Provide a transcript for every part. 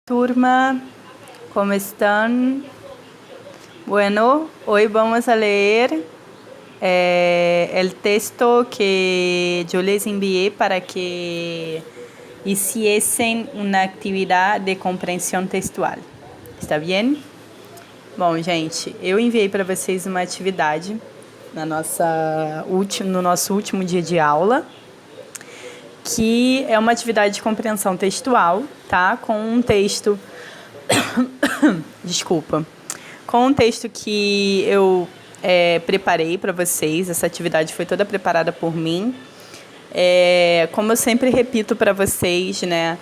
Turma, ¿cómo están? Bueno, hoy vamos a leer el texto que yo les envié para que hiciesen una actividad de compreensão textual. Está bem? Bom, gente, eu enviei para vocês uma atividade no nosso último dia de aula, que é uma atividade de compreensão textual, tá? Com um texto... Desculpa. Com um texto que eu preparei para vocês. Essa atividade foi toda preparada por mim. Como eu sempre repito para vocês, né?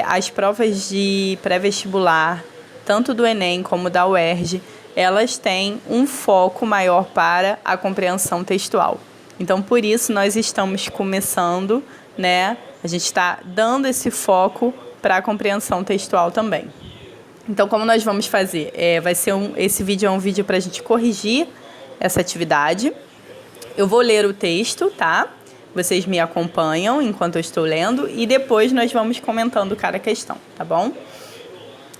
As provas de pré-vestibular, tanto do Enem como da UERJ, elas têm um foco maior para a compreensão textual. Então, por isso, nós estamos começando, né? A gente está dando esse foco para a compreensão textual também. Então, como nós vamos fazer? Esse vídeo é um vídeo para a gente corrigir essa atividade. Eu vou ler o texto, tá? Vocês me acompanham enquanto eu estou lendo e depois nós vamos comentando cada questão, tá bom?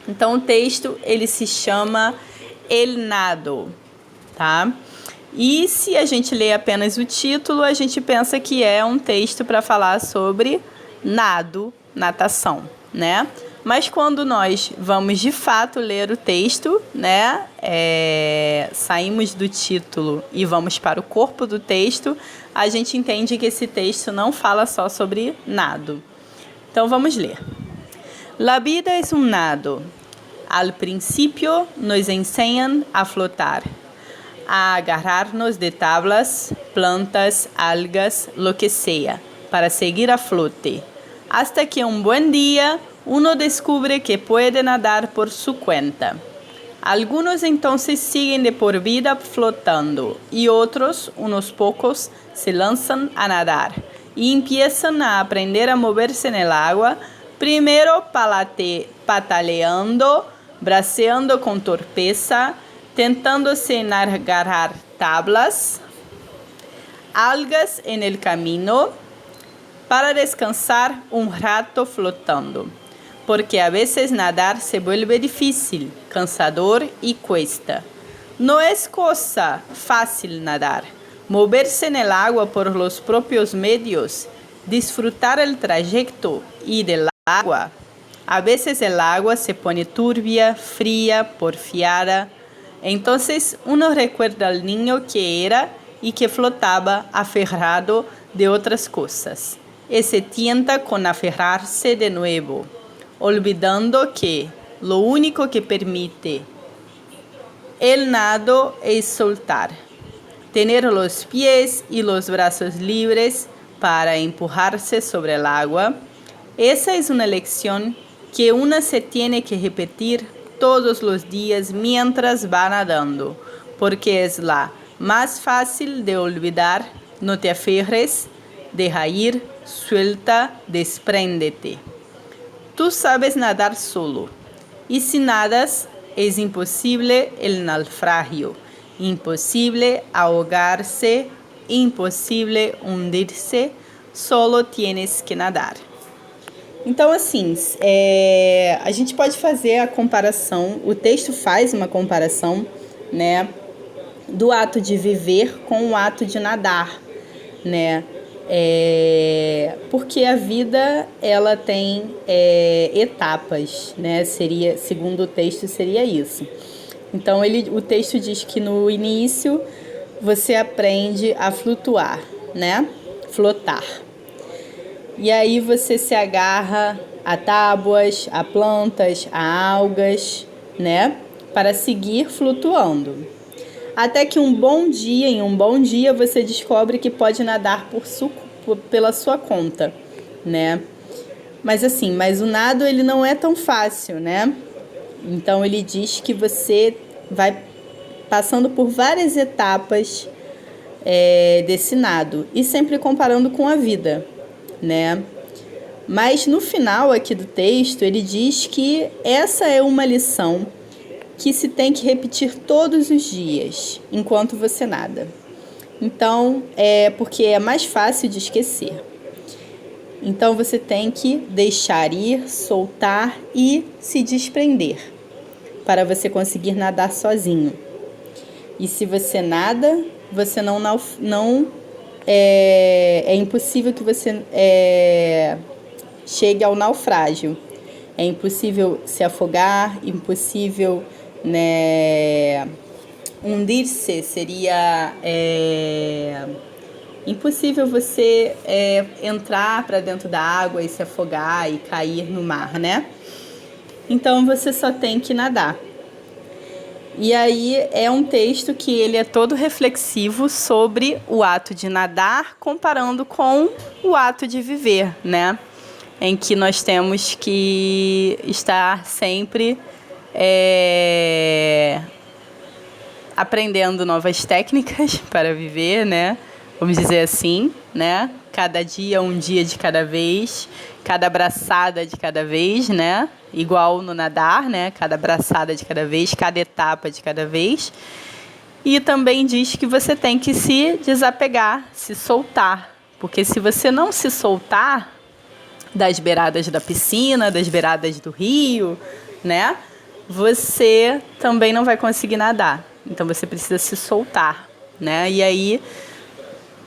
Então, o texto, ele se chama El Nado, tá? E se a gente lê apenas o título, a gente pensa que é um texto para falar sobre nado, natação, né? Mas quando nós vamos de fato ler o texto, né? Saímos do título e vamos para o corpo do texto, a gente entende que esse texto não fala só sobre nado. Então vamos ler. La vida es un nado. Al principio nos enseñan a flotar, a agarrarnos de tablas, plantas, algas, lo que sea, para seguir a flote, hasta que un buen día uno descubre que puede nadar por su cuenta. Algunos entonces siguen de por vida flotando y otros, unos pocos, se lanzan a nadar y empiezan a aprender a moverse en el agua, primero pataleando, braceando con torpeza, tentándose en agarrar tablas, algas en el camino, para descansar un rato flotando, porque a veces nadar se vuelve difícil, cansador y cuesta. No es cosa fácil nadar, moverse en el agua por los propios medios, disfrutar el trayecto y del agua. A veces el agua se pone turbia, fría, porfiada. Entonces uno recuerda al niño que era y que flotaba aferrado de otras cosas, y se tienta con aferrarse de nuevo, olvidando que lo único que permite el nado es soltar, tener los pies y los brazos libres para empujarse sobre el agua. Esa es una lección que una se tiene que repetir todos los días mientras va nadando, porque es la más fácil de olvidar. No te aferres, deja ir, suelta, despréndete. Tú sabes nadar solo, y si nadas, es imposible el naufragio, imposible ahogarse, impossível hundir-se, solo tienes que nadar. Então, assim, a gente pode fazer a comparação, o texto faz uma comparação, né, do ato de viver com o ato de nadar, né, porque a vida, ela tem etapas, né, segundo o texto, seria isso. Então, o texto diz que no início você aprende a flutuar, né, flotar. E aí você se agarra a tábuas, a plantas, a algas, né? Para seguir flutuando. Até que em um bom dia, você descobre que pode nadar pela sua conta, né? Mas o nado, ele não é tão fácil, né? Então ele diz que você vai passando por várias etapas desse nado. E sempre comparando com a vida, né? Mas no final aqui do texto, ele diz que essa é uma lição que se tem que repetir todos os dias, enquanto você nada. Então, porque é mais fácil de esquecer. Então você tem que deixar ir, soltar e se desprender para você conseguir nadar sozinho. E se você nada, você não é impossível que você chegue ao naufrágio. É impossível se afogar, impossível, né, hundir-se seria impossível você entrar para dentro da água e se afogar e cair no mar, né? Então você só tem que nadar. E aí é um texto que ele é todo reflexivo sobre o ato de nadar, comparando com o ato de viver, né? Em que nós temos que estar sempre aprendendo novas técnicas para viver, né? Vamos dizer assim, né? Cada dia, um dia de cada vez, cada braçada de cada vez, né? Igual no nadar, né? Cada braçada de cada vez, cada etapa de cada vez. E também diz que você tem que se desapegar, se soltar. Porque se você não se soltar das beiradas da piscina, das beiradas do rio, né? Você também não vai conseguir nadar. Então você precisa se soltar, né? E aí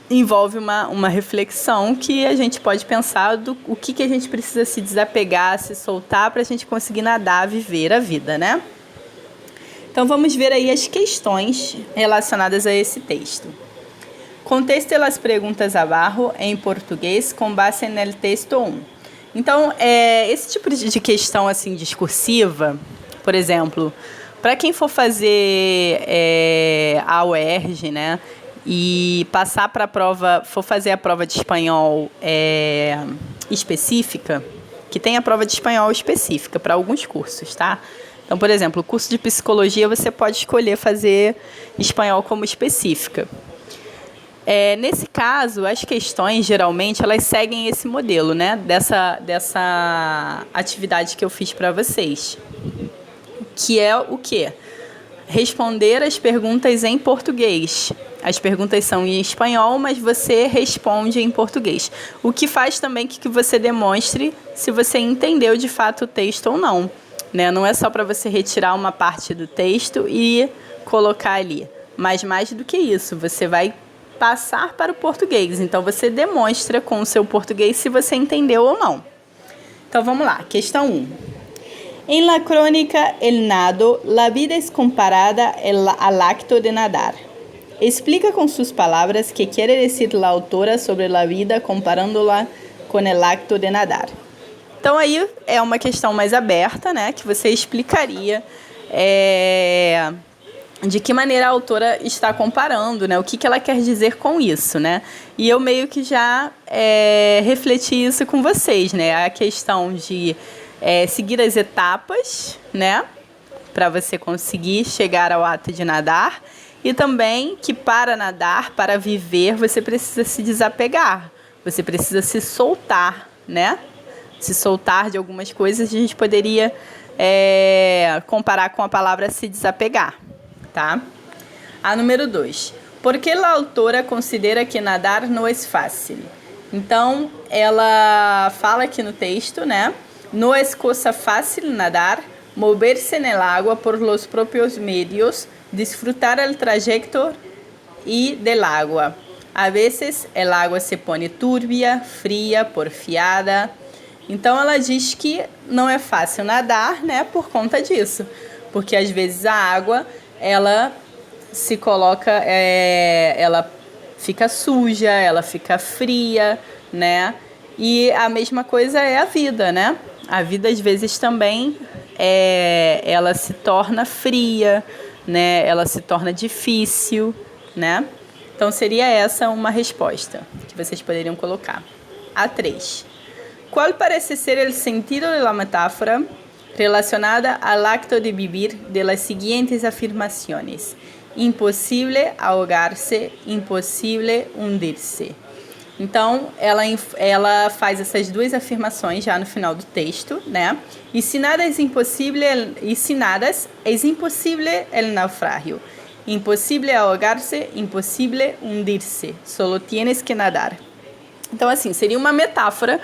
envolve uma reflexão que a gente pode pensar do o que a gente precisa se desapegar, se soltar para a gente conseguir nadar, viver a vida, né? Então vamos ver aí as questões relacionadas a esse texto. Conteste as perguntas abaixo em português com base no texto 1. Então, esse tipo de questão assim discursiva, por exemplo, para quem for fazer a UERJ, né, e passar para a prova, for fazer a prova de espanhol específica, que tem a prova de espanhol específica para alguns cursos, tá? Então, por exemplo, o curso de psicologia você pode escolher fazer espanhol como específica. Nesse caso, as questões, geralmente, elas seguem esse modelo, né? Dessa atividade que eu fiz para vocês. Que é o quê? Responder as perguntas em português. As perguntas são em espanhol, mas você responde em português. O que faz também que você demonstre se você entendeu de fato o texto ou não, né? Não é só para você retirar uma parte do texto e colocar ali. Mas mais do que isso, você vai passar para o português. Então, você demonstra com o seu português se você entendeu ou não. Então, vamos lá. Questão 1. En la crónica El nado, la vida es comparada al acto de nadar. Explica com suas palavras que quer dizer a autora sobre a vida comparándola com o acto de nadar. Então, aí é uma questão mais aberta, né? Que você explicaria de que maneira a autora está comparando, né? O que ela quer dizer com isso, né? E eu meio que já refleti isso com vocês, né? A questão de seguir as etapas, né? Para você conseguir chegar ao ato de nadar. E também que para nadar, para viver, você precisa se desapegar. Você precisa se soltar, né? Se soltar de algumas coisas, a gente poderia comparar com a palavra se desapegar. Tá? A número 2. Por que a autora considera que nadar não é fácil? Então, ela fala aqui no texto, né? Não é coisa fácil nadar, mover-se no água por los propios medios, disfrutar el trayecto y del agua. A veces el agua se pone turbia, fria, porfiada. Então, ela diz que não é fácil nadar, né? Por conta disso. Porque, às vezes, a água ela se coloca, ela fica suja, ela fica fria, né? E a mesma coisa é a vida, né? A vida, às vezes, também ela se torna fria, né? Ela se torna difícil, né? Então, seria essa uma resposta que vocês poderiam colocar. A 3. Qual parece ser o sentido da metáfora relacionada al acto de vivir de las siguientes afirmaciones? Impossível ahogar-se, impossível hundir-se. Então, ela faz essas duas afirmações já no final do texto, né? E se nada é impossível, el naufragio. Impossível ahogar-se, impossível hundir-se. Solo tienes que nadar. Então, assim, seria uma metáfora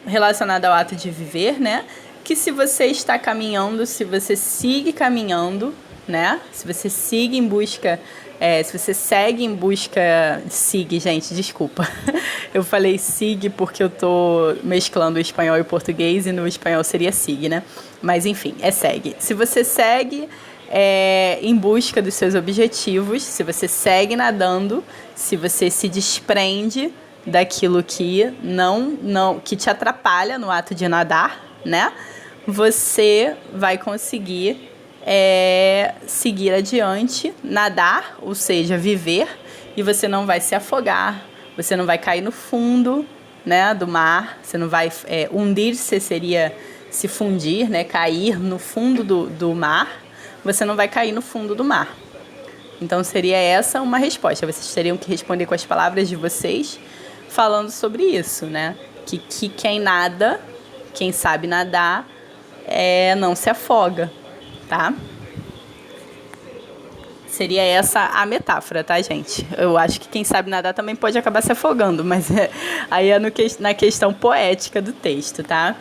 relacionada ao ato de viver, né? Que se você está caminhando, se você sigue caminhando, né? Se você siga em busca... se você segue em busca... Sigue, gente, desculpa. Eu falei sigue porque eu tô mesclando o espanhol e o português, e no espanhol seria sigue, né? Mas, enfim, segue. Se você segue em busca dos seus objetivos, se você segue nadando, se você se desprende daquilo que que te atrapalha no ato de nadar, né? Você vai conseguir seguir adiante, nadar, ou seja, viver, e você não vai se afogar, você não vai cair no fundo, né, do mar, você não vai hundir-se, seria se fundir, né, cair no fundo do mar, você não vai cair no fundo do mar. Então seria essa uma resposta, vocês teriam que responder com as palavras de vocês, falando sobre isso, né, que quem nada, quem sabe nadar, não se afoga, tá? Seria essa a metáfora, tá, gente? Eu acho que quem sabe nadar também pode acabar se afogando, mas aí na questão poética do texto, tá?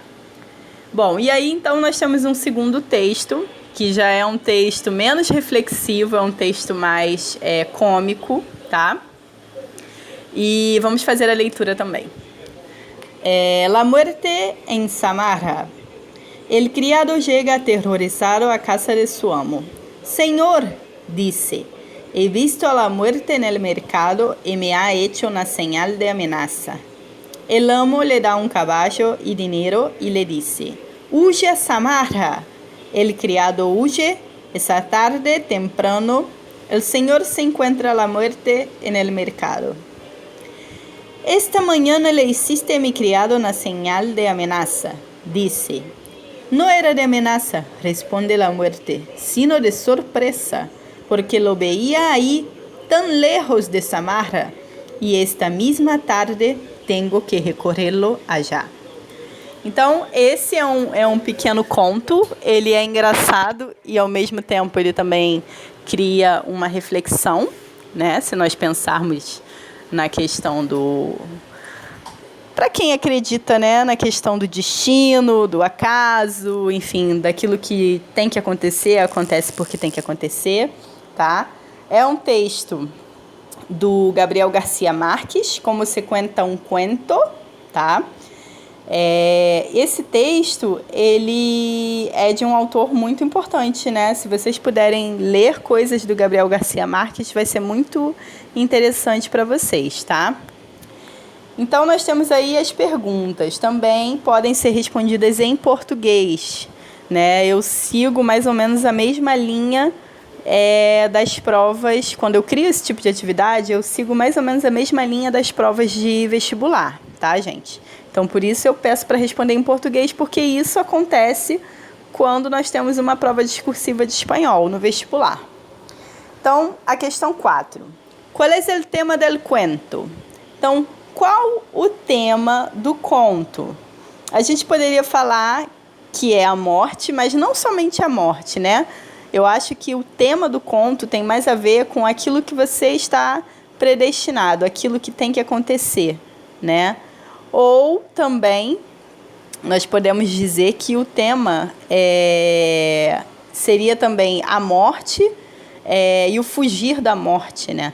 Bom, e aí então nós temos um segundo texto, que já é um texto menos reflexivo, é um texto mais cômico, tá? E vamos fazer a leitura também. La muerte en Samarra. El criado llega aterrorizado a casa de su amo. Señor, dice, he visto a la muerte en el mercado y me ha hecho una señal de amenaza. El amo le da un caballo y dinero y le dice, huye a Samarra. El criado huye. Esa tarde, temprano, el señor se encuentra a la muerte en el mercado. Esta mañana le hiciste a mi criado una señal de amenaza, dice. No era de amenaza, responde la muerte, sino de sorpresa, porque lo veía ahí tan lejos de Samarra, y esta misma tarde tengo que recorrerlo allá. Então, esse é um pequeno conto, ele é engraçado e, ao mesmo tempo, ele também cria uma reflexão, né? Se nós pensarmos na questão do... Para quem acredita, né, na questão do destino, do acaso, enfim, daquilo que tem que acontecer, acontece porque tem que acontecer, tá? É um texto do Gabriel García Márquez, Como se cuenta un cuento, tá? Esse texto, ele é de um autor muito importante, né? Se vocês puderem ler coisas do Gabriel García Márquez, vai ser muito interessante para vocês, tá? Então, nós temos aí as perguntas. Também podem ser respondidas em português, né? Eu sigo mais ou menos a mesma linha das provas. Quando eu crio esse tipo de atividade, eu sigo mais ou menos a mesma linha das provas de vestibular, tá, gente? Então, por isso eu peço para responder em português, porque isso acontece quando nós temos uma prova discursiva de espanhol no vestibular. Então, a questão 4. Qual é o tema del cuento? Então, qual o tema do conto? A gente poderia falar que é a morte, mas não somente a morte, né? Eu acho que o tema do conto tem mais a ver com aquilo que você está predestinado, aquilo que tem que acontecer, né? Ou também nós podemos dizer que o tema seria também a morte e o fugir da morte, né?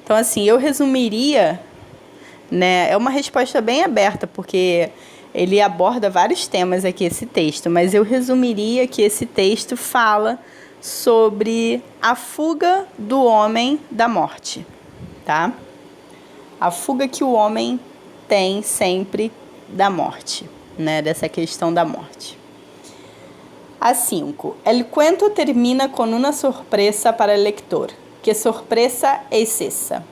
Então, assim, eu resumiria, né? É uma resposta bem aberta, porque ele aborda vários temas aqui, esse texto, mas eu resumiria que esse texto fala sobre a fuga do homem da morte, tá? A fuga que o homem tem sempre da morte, né? Dessa questão da morte. A 5. El cuento termina com uma surpresa para o lector. Que surpresa é essa?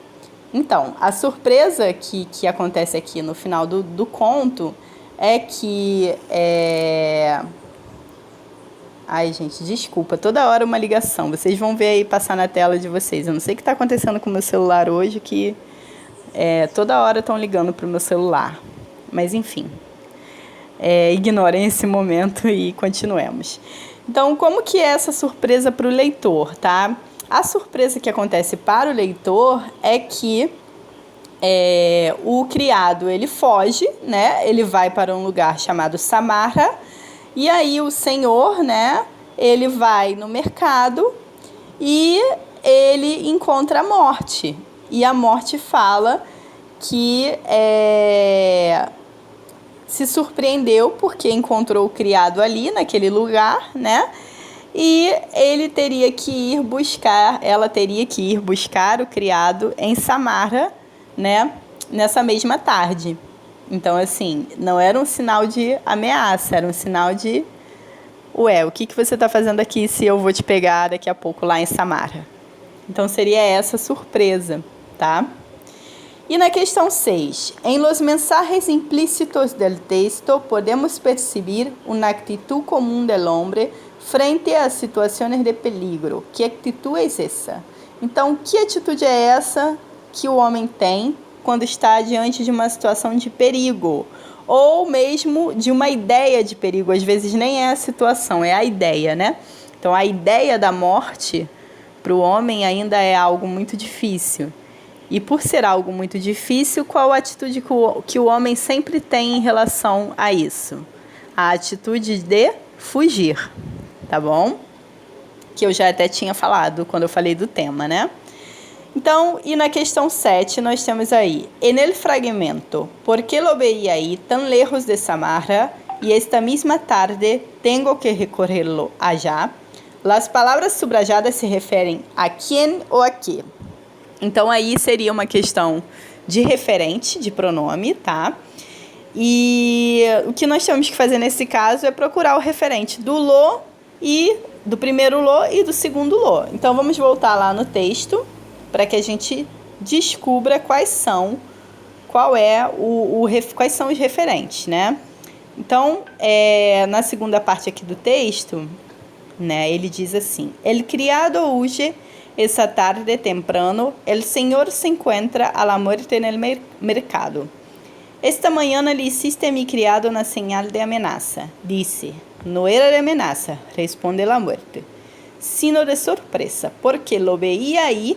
Então, a surpresa que acontece aqui no final do conto é que... Ai, gente, desculpa, toda hora uma ligação. Vocês vão ver aí passar na tela de vocês. Eu não sei o que está acontecendo com o meu celular hoje, que toda hora estão ligando para o meu celular. Mas, enfim, ignorem esse momento e continuemos. Então, como que é essa surpresa para o leitor, tá? A surpresa que acontece para o leitor é que o criado ele foge, né? Ele vai para um lugar chamado Samarra, e aí o senhor, né? Ele vai no mercado e ele encontra a morte. E a morte fala que se surpreendeu porque encontrou o criado ali naquele lugar, né? E ela teria que ir buscar o criado em Samarra, né? Nessa mesma tarde. Então, assim, não era um sinal de ameaça, era um sinal de: ué, o que você está fazendo aqui se eu vou te pegar daqui a pouco lá em Samarra? Então, seria essa surpresa, tá? E na questão 6, em los mensajes implícitos del texto podemos percibir una actitud común del hombre frente a situações de peligro. Que atitude é essa? Então, que atitude é essa que o homem tem quando está diante de uma situação de perigo? Ou mesmo de uma ideia de perigo. Às vezes nem é a situação, é a ideia, né? Então, a ideia da morte para o homem ainda é algo muito difícil. E por ser algo muito difícil, qual a atitude que o homem sempre tem em relação a isso? A atitude de fugir, tá bom? Que eu já até tinha falado quando eu falei do tema, né? Então, e na questão 7, nós temos aí: en el fragmento, ¿por qué lo veía ahí tan lejos de Samarra y esta misma tarde tengo que recorrerlo allá? Las palavras subrayadas se referem a quién ou a quê? Então, aí seria uma questão de referente, de pronome, tá? E o que nós temos que fazer nesse caso é procurar o referente do lo e do primeiro lo e do segundo lo. Então, vamos voltar lá no texto para que a gente descubra quais são os referentes, né? Então, na segunda parte aqui do texto, né, ele diz assim: el criado huye essa tarde temprano, el señor se encuentra a la muerte en el mercado. Esta mañana le hiciste a mi criado una señal de amenaza. Dice: no era de amenaza, responde la muerte, sino de sorpresa, porque lo veía aí.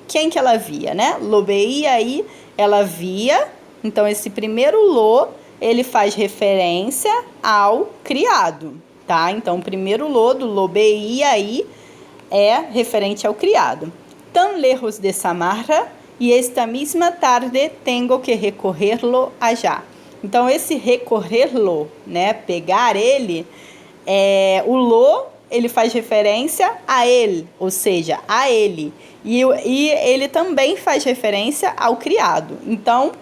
Quem que ela via, né? Lo veía aí, ela via. Então, esse primeiro lo, ele faz referência ao criado, tá? Então, o primeiro lo do lo veía aí é referente ao criado. Tan lejos de Samarra e esta mesma tarde tengo que recorrerlo allá. Então, esse recorrerlo, né, pegar ele, o lo, ele faz referência a ele, ou seja, a ele. E ele também faz referência ao criado. Então,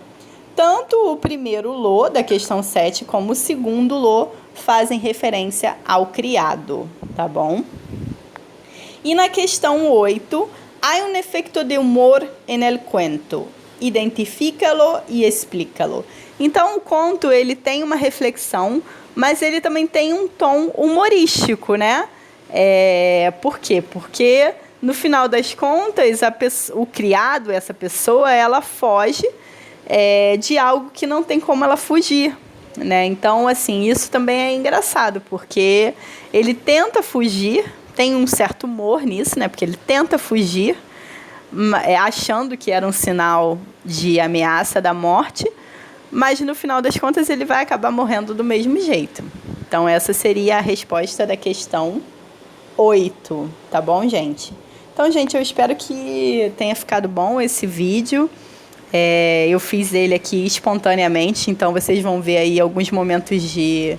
tanto o primeiro lo da questão 7 como o segundo lo fazem referência ao criado, tá bom? E na questão 8, há um efeito de humor en el cuento. Identifícalo e explícalo. Então, o conto, ele tem uma reflexão, mas ele também tem um tom humorístico, né? Por quê? Porque, no final das contas, o criado, essa pessoa, ela foge de algo que não tem como ela fugir, né? Então, assim, isso também é engraçado, porque ele tenta fugir. Tem um certo humor nisso, né? Porque ele tenta fugir, achando que era um sinal de ameaça da morte, mas no final das contas ele vai acabar morrendo do mesmo jeito. Então, essa seria a resposta da questão 8, tá bom, gente? Então, gente, eu espero que tenha ficado bom esse vídeo. Eu fiz ele aqui espontaneamente, então vocês vão ver aí alguns momentos de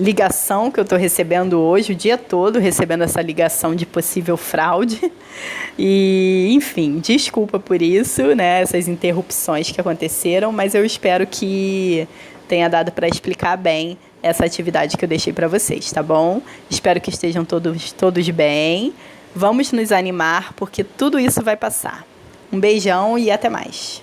ligação que eu estou recebendo hoje, o dia todo recebendo essa ligação de possível fraude. E, enfim, desculpa por isso, né, essas interrupções que aconteceram, mas eu espero que tenha dado para explicar bem essa atividade que eu deixei para vocês, tá bom? Espero que estejam todos bem. Vamos nos animar, porque tudo isso vai passar. Um beijão e até mais.